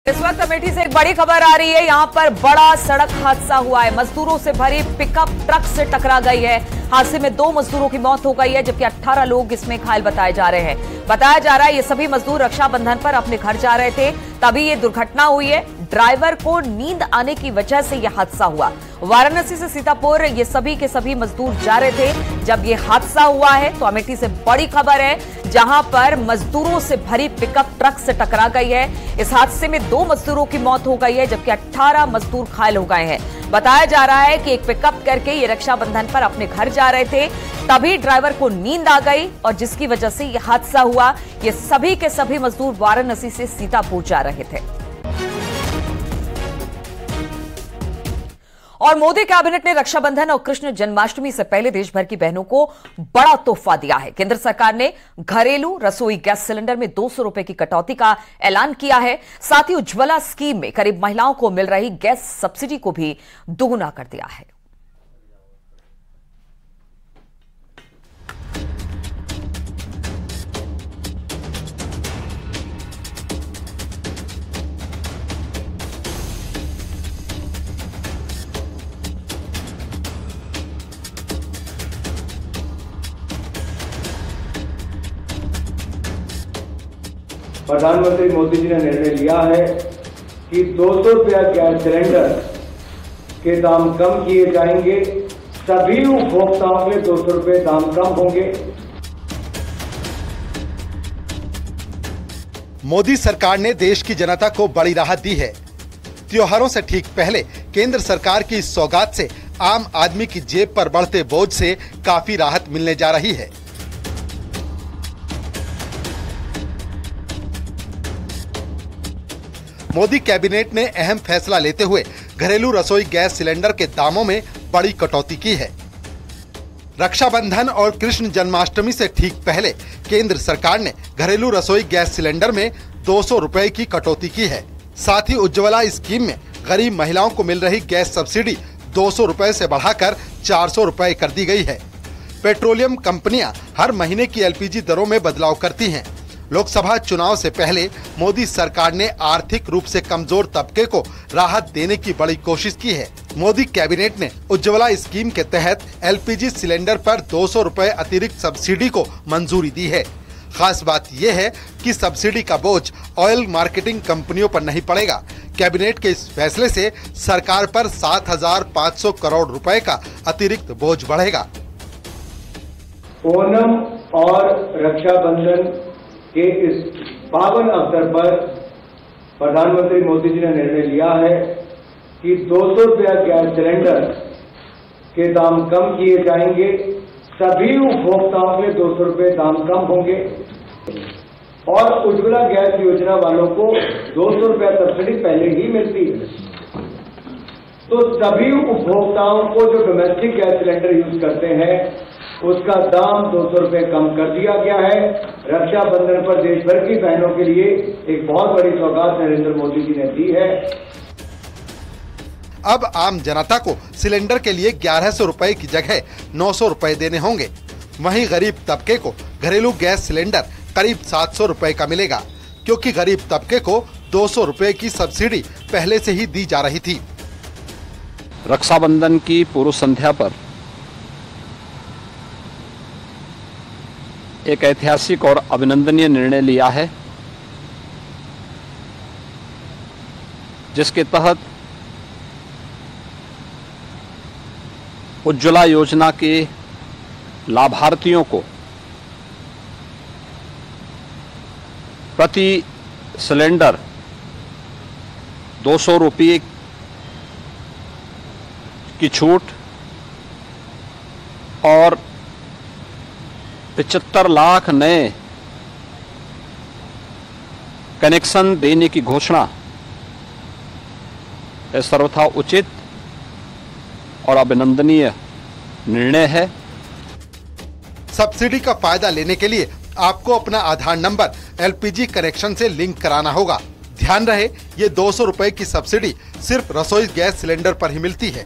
इस वक्त अमेठी से एक बड़ी खबर आ रही है। यहां पर बड़ा सड़क हादसा हुआ है। मजदूरों से भरी पिकअप ट्रक से टकरा गई है। हादसे में 2 मजदूरों की मौत हो गई है, जबकि 18 लोग इसमें घायल बताए जा रहे हैं। बताया जा रहा है ये सभी मजदूर रक्षाबंधन पर अपने घर जा रहे थे, तभी ये दुर्घटना हुई है। ड्राइवर को नींद आने की वजह से यह हादसा हुआ। वाराणसी से सीतापुर ये सभी के सभी मजदूर जा रहे थे जब ये हादसा हुआ है। तो अमेठी से बड़ी खबर है, जहां पर मजदूरों से भरी पिकअप ट्रक से टकरा गई है। इस हादसे में 2 मजदूरों की मौत हो गई है, जबकि 18 मजदूर घायल हो गए हैं। बताया जा रहा है कि एक पिकअप करके ये रक्षाबंधन पर अपने घर जा रहे थे, तभी ड्राइवर को नींद आ गई और जिसकी वजह से यह हादसा हुआ। ये सभी के सभी मजदूर वाराणसी से सीतापुर जा रहे थे। और मोदी कैबिनेट ने रक्षाबंधन और कृष्ण जन्माष्टमी से पहले देश भर की बहनों को बड़ा तोहफा दिया है। केंद्र सरकार ने घरेलू रसोई गैस सिलेंडर में 200 रुपए की कटौती का ऐलान किया है। साथ ही उज्ज्वला स्कीम में करीब महिलाओं को मिल रही गैस सब्सिडी को भी दोगुना कर दिया है। प्रधानमंत्री मोदी जी ने निर्णय लिया है कि 200 रुपया गैस सिलेंडर के दाम कम किए जाएंगे। सभी उपभोक्ताओं के 200 रुपये दाम कम होंगे। मोदी सरकार ने देश की जनता को बड़ी राहत दी है। त्योहारों से ठीक पहले केंद्र सरकार की इस सौगात से आम आदमी की जेब पर बढ़ते बोझ से काफी राहत मिलने जा रही है। मोदी कैबिनेट ने अहम फैसला लेते हुए घरेलू रसोई गैस सिलेंडर के दामों में बड़ी कटौती की है। रक्षाबंधन और कृष्ण जन्माष्टमी से ठीक पहले केंद्र सरकार ने घरेलू रसोई गैस सिलेंडर में 200 रुपए की कटौती की है। साथ ही उज्ज्वला स्कीम में गरीब महिलाओं को मिल रही गैस सब्सिडी 200 रुपए से बढ़ाकर 400 रुपए कर दी गई है। पेट्रोलियम कंपनियां हर महीने की एलपीजी दरों में बदलाव करती हैं। लोकसभा चुनाव से पहले मोदी सरकार ने आर्थिक रूप से कमजोर तबके को राहत देने की बड़ी कोशिश की है। मोदी कैबिनेट ने उज्ज्वला स्कीम के तहत एलपीजी सिलेंडर पर 200 रुपए अतिरिक्त सब्सिडी को मंजूरी दी है। खास बात यह है कि सब्सिडी का बोझ ऑयल मार्केटिंग कंपनियों पर नहीं पड़ेगा। कैबिनेट के इस फैसले से सरकार पर 7,500 करोड़ रुपए का अतिरिक्त बोझ बढ़ेगा। ओणम और रक्षाबंधन के इस पावन अवसर पर प्रधानमंत्री मोदी जी ने निर्णय लिया है कि 200 रुपया गैस सिलेंडर के दाम कम किए जाएंगे। सभी उपभोक्ताओं के 200 रुपये दाम कम होंगे और उज्ज्वला गैस योजना वालों को 200 रुपया सब्सिडी पहले ही मिलती है। तो सभी उपभोक्ताओं को जो डोमेस्टिक गैस सिलेंडर यूज करते हैं उसका दाम 200 रुपये कम कर दिया गया है। रक्षाबंधन पर देश भर की बहनों के लिए एक बहुत बड़ी सौगात नरेंद्र मोदी जी ने दी है। अब आम जनता को सिलेंडर के लिए 1100 रुपए की जगह 900 रुपए देने होंगे। वहीं गरीब तबके को घरेलू गैस सिलेंडर करीब 700 रुपए का मिलेगा, क्योंकि गरीब तबके को 200 रुपए की सब्सिडी पहले से ही दी जा रही थी। रक्षाबंधन की पूर्व संध्या पर एक ऐतिहासिक और अभिनंदनीय निर्णय लिया है, जिसके तहत उज्ज्वला योजना के लाभार्थियों को प्रति सिलेंडर 200 रुपये की छूट और 75 लाख नए कनेक्शन देने की घोषणा सर्वथा उचित और अभिनंदनीय निर्णय है। सब्सिडी का फायदा लेने के लिए आपको अपना आधार नंबर एलपीजी कनेक्शन से लिंक कराना होगा। ध्यान रहे, ये 200 रुपए की सब्सिडी सिर्फ रसोई गैस सिलेंडर पर ही मिलती है।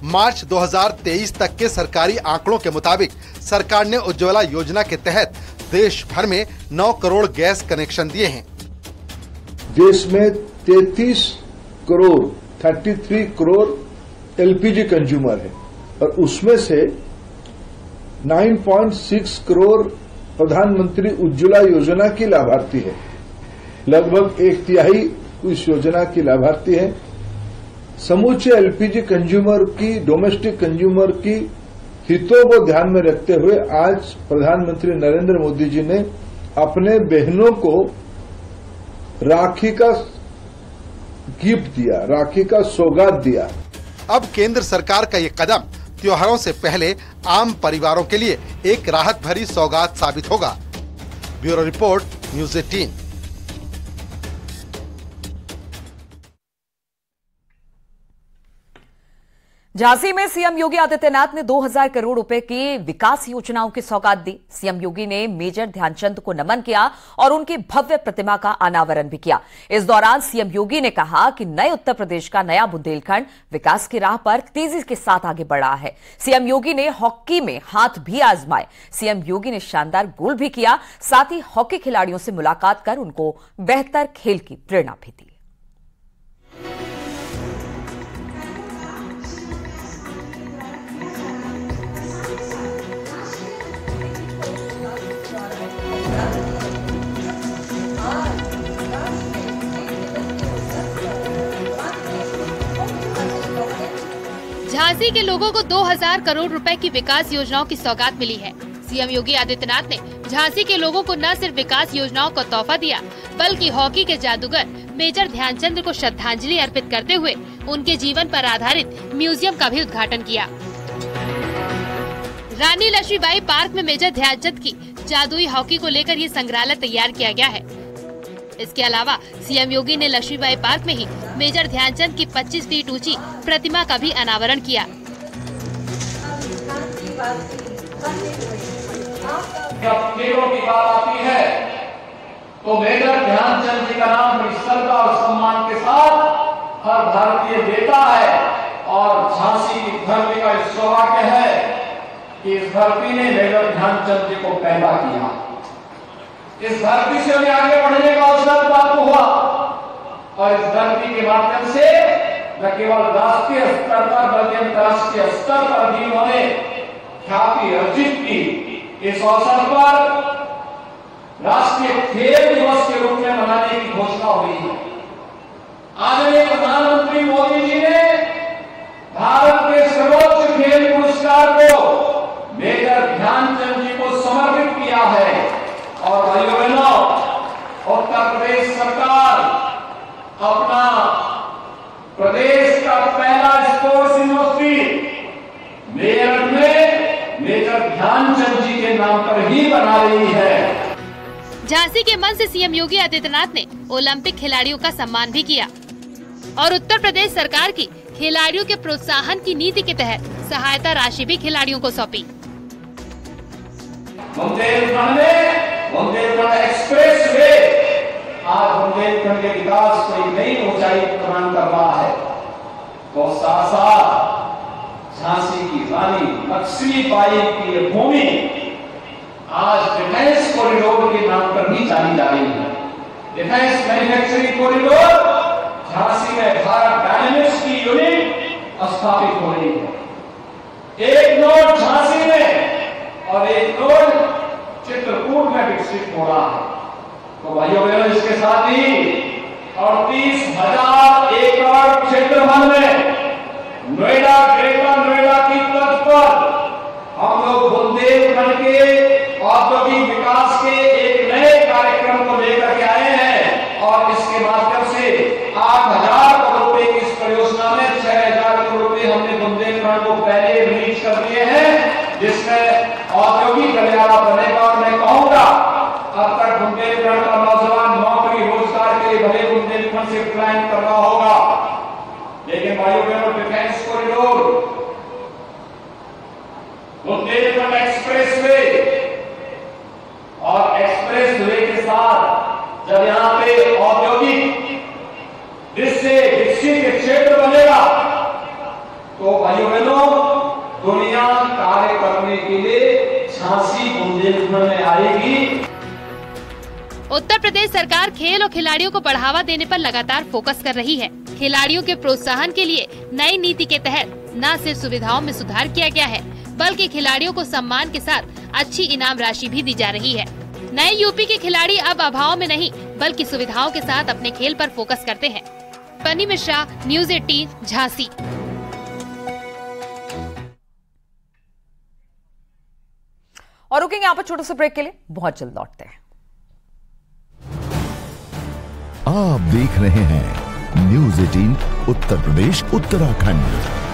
मार्च 2023 तक के सरकारी आंकड़ों के मुताबिक सरकार ने उज्ज्वला योजना के तहत देश भर में 9 करोड़ गैस कनेक्शन दिए हैं। देश में 33 करोड़ एलपीजी कंज्यूमर है और उसमें से 9.6 करोड़ प्रधानमंत्री उज्ज्वला योजना की लाभार्थी है। लगभग 1/3 इस योजना की लाभार्थी है। समूचे एलपीजी कंज्यूमर की, डोमेस्टिक कंज्यूमर की हितों को ध्यान में रखते हुए आज प्रधानमंत्री नरेंद्र मोदी जी ने अपने बहनों को राखी का गिफ्ट दिया, राखी का सौगात दिया। अब केंद्र सरकार का ये कदम त्योहारों से पहले आम परिवारों के लिए एक राहत भरी सौगात साबित होगा। Bureau report, news 18। झांसी में सीएम योगी आदित्यनाथ ने 2000 करोड़ रुपए की विकास योजनाओं की सौगात दी। सीएम योगी ने मेजर ध्यानचंद को नमन किया और उनकी भव्य प्रतिमा का अनावरण भी किया। इस दौरान सीएम योगी ने कहा कि नए उत्तर प्रदेश का नया बुंदेलखंड विकास की राह पर तेजी के साथ आगे बढ़ा है। सीएम योगी ने हॉकी में हाथ भी आजमाए। सीएम योगी ने शानदार गोल भी किया, साथ ही हॉकी खिलाड़ियों से मुलाकात कर उनको बेहतर खेल की प्रेरणा भी दी। झांसी के लोगों को 2000 करोड़ रुपए की विकास योजनाओं की सौगात मिली है। सीएम योगी आदित्यनाथ ने झांसी के लोगों को न सिर्फ विकास योजनाओं का तोहफा दिया, बल्कि हॉकी के जादूगर मेजर ध्यानचंद को श्रद्धांजलि अर्पित करते हुए उनके जीवन पर आधारित म्यूजियम का भी उद्घाटन किया। रानी लक्ष्मीबाई पार्क में मेजर ध्यानचंद की जादुई हॉकी को लेकर ये संग्रहालय तैयार किया गया है। इसके अलावा सीएम योगी ने लक्ष्मीबाई पार्क में ही मेजर ध्यानचंद की 25 फीट ऊंची प्रतिमा का भी अनावरण किया। जब खेलों की बात आती है तो मेजर ध्यानचंद जी का नाम बड़ी श्रद्धा और सम्मान के साथ हर भारतीय देता है और झांसी की धरती का सौभाग्य है कि इस धरती ने मेजर ध्यानचंद जी को पैदा किया। इस धरती से उन्हें आगे बढ़ने का अवसर प्राप्त हुआ और इस धरती के माध्यम से न केवल राष्ट्रीय स्तर पर बल्कि अंतर्राष्ट्रीय स्तर पर भी उन्होंने ख्याति अर्जित की। इस अवसर पर राष्ट्रीय खेल दिवस के रूप में मनाने की घोषणा हुई है। आदरणीय प्रधानमंत्री मोदी जी ने भारत के सर्वोच्च खेल पुरस्कार को मेजर ध्यानचंद जी को समर्पित किया है और भाइयों बहनों, उत्तर प्रदेश सरकार अपना प्रदेश का पहला स्पोर्ट्स यूनिवर्सिटी मेरठ में मेजर ध्यानचंद जी के नाम पर ही बना रही है। झांसी के मंच से सीएम योगी आदित्यनाथ ने ओलंपिक खिलाड़ियों का सम्मान भी किया और उत्तर प्रदेश सरकार की खिलाड़ियों के प्रोत्साहन की नीति के तहत सहायता राशि भी खिलाड़ियों को सौंपी। बुंदेलखंड एक्सप्रेस वे आज बुंदेलखंड के विकास को एक नई ऊंचाई प्रदान कर रहा है। तो साथ साथ झांसी की रानी लक्ष्मीबाई की ये भूमि आज डिफेंस कॉरिडोर के नाम पर भी जानी जा रही है। डिफेंस मैन्युफैक्चरिंग कॉरिडोर झांसी में भारत डायनेमिक्स की यूनिट स्थापित हो रही है। एक नोड झांसी में और एक नोड चित्रकूट में विकसित हो रहा है। तो भाइयों बहनों, इसके साथ ही 38,000 एकड़ क्षेत्रफल में नोएडा, ग्रेटर नोएडा की तर्ज पर हम लोग बुंदेलखंड के औद्योगिक विकास के एक नए कार्यक्रम को लेकर के आए हैं और इसके माध्यम से 8,000 करोड़ रुपए की इस परियोजना में 6,000 करोड़ रुपए हमने बुंदेलखंड को पहले रिलीज कर दिए हैं, जिसमें औद्योगिक गलियारा बनेगा। और मैं कहूंगा अब तक बुंदेलखंड का नौजवान नौकरी रोजगार के लिए भले बुंदेलखंड से प्लान करना होगा, लेकिन भाइयों बहनों, डिफेंस कॉरिडोर, बुंदेलखंड एक्सप्रेसवे और एक्सप्रेसवे के साथ जब यहां पे औद्योगिक दृष्टि विकसित क्षेत्र बनेगा तो भाइयों बहनों, दुनिया कार्य करने के लिए झांसी बुंदेलखंड में आएगी। उत्तर प्रदेश सरकार खेल और खिलाड़ियों को बढ़ावा देने पर लगातार फोकस कर रही है। खिलाड़ियों के प्रोत्साहन के लिए नई नीति के तहत न सिर्फ सुविधाओं में सुधार किया गया है, बल्कि खिलाड़ियों को सम्मान के साथ अच्छी इनाम राशि भी दी जा रही है। नए यूपी के खिलाड़ी अब अभाव में नहीं, बल्कि सुविधाओं के साथ अपने खेल पर फोकस करते हैं। बनी मिश्रा, न्यूज़ 18, झांसी। और रुकेंगे यहाँ पर छोटे से ब्रेक के लिए, बहुत जल्द लौटते हैं। आप देख रहे हैं न्यूज़ 18 उत्तर प्रदेश उत्तराखंड।